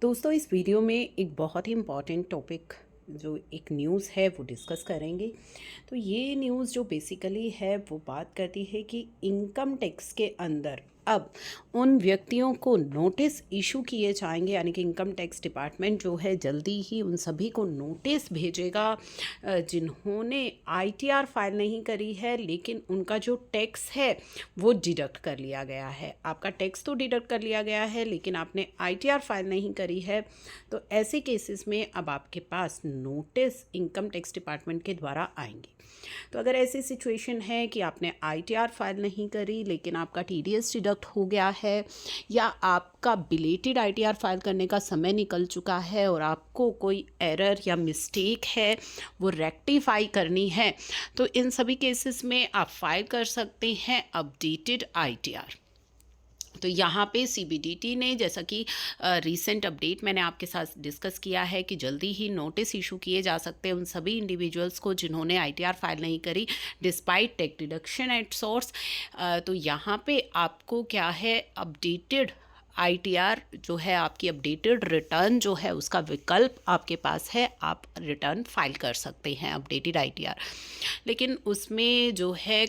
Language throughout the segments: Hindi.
दोस्तों इस वीडियो में एक बहुत ही इम्पॉर्टेंट टॉपिक जो एक न्यूज़ है वो डिस्कस करेंगे। तो ये न्यूज़ जो बेसिकली है वो बात करती है कि इनकम टैक्स के अंदर अब उन व्यक्तियों को नोटिस इशू किए जाएंगे, यानी कि इनकम टैक्स डिपार्टमेंट जो है जल्दी ही उन सभी को नोटिस भेजेगा जिन्होंने आईटीआर फाइल नहीं करी है लेकिन उनका जो टैक्स है वो डिडक्ट कर लिया गया है। आपका टैक्स तो डिडक्ट कर लिया गया है लेकिन आपने आईटीआर फाइल नहीं करी है, तो ऐसे केसेस में अब आपके पास नोटिस इनकम टैक्स डिपार्टमेंट के द्वारा आएंगे। तो अगर ऐसी सिचुएशन है कि आपने आईटीआर फाइल नहीं करी लेकिन आपका टीडीएस डिडक्ट हो गया है, या आपका बिलेटेड आईटीआर फाइल करने का समय निकल चुका है और आपको कोई एरर या मिस्टेक है वो रेक्टिफाई करनी है, तो इन सभी केसेस में आप फाइल कर सकते हैं अपडेटेड आईटीआर। तो यहाँ पे सीबीडीटी ने, जैसा कि रीसेंट अपडेट मैंने आपके साथ डिस्कस किया है, कि जल्दी ही नोटिस इशू किए जा सकते हैं उन सभी इंडिविजुअल्स को जिन्होंने आईटीआर फाइल नहीं करी despite tax deduction at source. तो यहाँ पे आपको क्या है, अपडेटेड आईटीआर जो है, आपकी अपडेटेड रिटर्न जो है उसका विकल्प आपके पास है, आप रिटर्न फाइल कर सकते हैं अपडेटेड आईटीआर। लेकिन उसमें जो है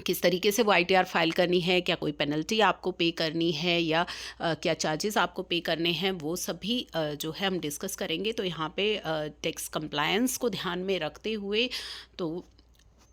किस तरीके से वो आईटीआर फाइल करनी है, क्या कोई पेनल्टी आपको पे करनी है या क्या चार्जेस आपको पे करने हैं, वो सभी जो है हम डिस्कस करेंगे। तो यहाँ पे टैक्स कंप्लायंस को ध्यान में रखते हुए तो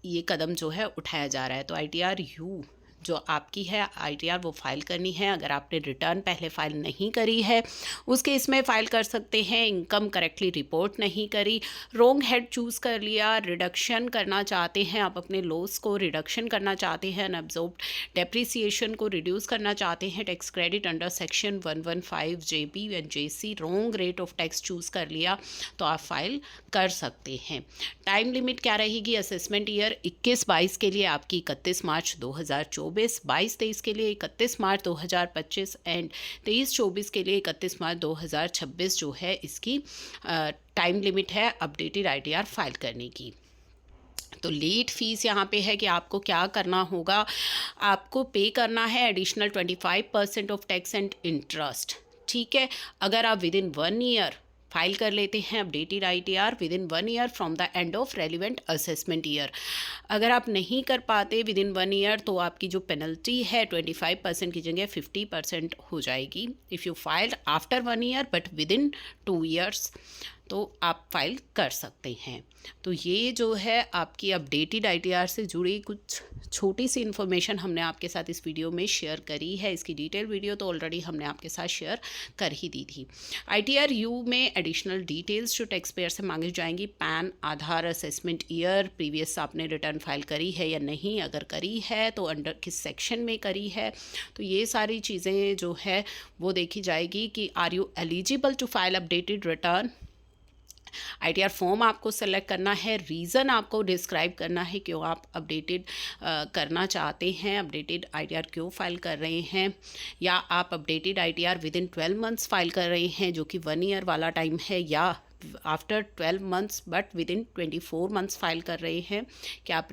ये कदम जो है उठाया जा रहा है। तो आईटीआर यू जो आपकी है आईटीआर वो फाइल करनी है। अगर आपने रिटर्न पहले फाइल नहीं करी है उस केस में फ़ाइल कर सकते हैं। इनकम करेक्टली रिपोर्ट नहीं करी, रोंग हेड चूज़ कर लिया, रिडक्शन करना चाहते हैं, आप अपने लॉस को रिडक्शन करना चाहते हैं, अनअब्जॉर्ब्ड डेप्रिसिएशन को रिड्यूस करना चाहते हैं, tax credit under section 115 JB and JC, wrong rate of tax choose कर लिया, तो आप फाइल कर सकते हैं। टाइम लिमिट क्या रहेगी? असेसमेंट ईयर 21-22 के लिए आपकी 31 मार्च 2024, 22-23 के लिए 31 मार्च 2025 एंड 23-24 के लिए 31 मार्च 2026 जो है इसकी टाइम लिमिट है अपडेटेड आईटीआर फाइल करने की। तो लेट फीस यहाँ पे है कि आपको क्या करना होगा, आपको पे करना है additional 25% of tax and interest. ठीक है, अगर आप विद इन 1 ईयर फाइल कर लेते हैं updated ITR with in 1 year from the end of relevant assessment year. अगर आप नहीं कर पाते विद इन 1 ईयर तो आपकी जो पेनल्टी है 25% की जगह 50% हो जाएगी if you filed after 1 year but with in 2 years, तो आप फाइल कर सकते हैं। तो ये जो है आपकी अपडेटेड आईटीआर से जुड़ी कुछ छोटी सी इन्फॉर्मेशन हमने आपके साथ इस वीडियो में शेयर करी है। इसकी डिटेल वीडियो तो ऑलरेडी हमने आपके साथ शेयर कर ही दी थी। आईटीआर यू में एडिशनल डिटेल्स जो टैक्स पेयर से मांगी जाएंगी, पैन, आधार, असेसमेंट ईयर, प्रीवियस आपने रिटर्न फाइल करी है या नहीं, अगर करी है तो अंडर किस सेक्शन में करी है, तो ये सारी चीज़ें जो है वो देखी जाएगी कि are you eligible to file updated return. ITR form आपको सेलेक्ट करना है, रीज़न आपको डिस्क्राइब करना है क्यों आप अपडेटेड करना चाहते हैं, अपडेटेड आईटीआर क्यों फाइल कर रहे हैं, या आप updated ITR with in 12 months file कर रहे हैं जो कि 1 ईयर वाला टाइम है, या after 12 months but with in 24 months file कर रहे हैं, कि आप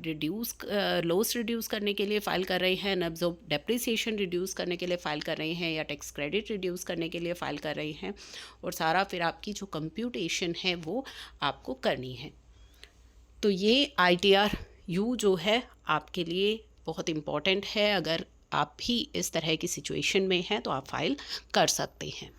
लॉस रिड्यूस करने के लिए फ़ाइल कर रहे हैं, अनअब्जॉर्ब्ड डेप्रिसिएशन रिड्यूस करने के लिए फ़ाइल कर रहे हैं, या टैक्स क्रेडिट रिड्यूस करने के लिए फ़ाइल कर रहे हैं, और सारा फिर आपकी जो कंप्यूटेशन है वो आपको करनी है। तो ये आईटीआर यू जो है आपके लिए बहुत इम्पॉर्टेंट है। अगर आप भी इस तरह की सिचुएशन में हैं तो आप फाइल कर सकते हैं।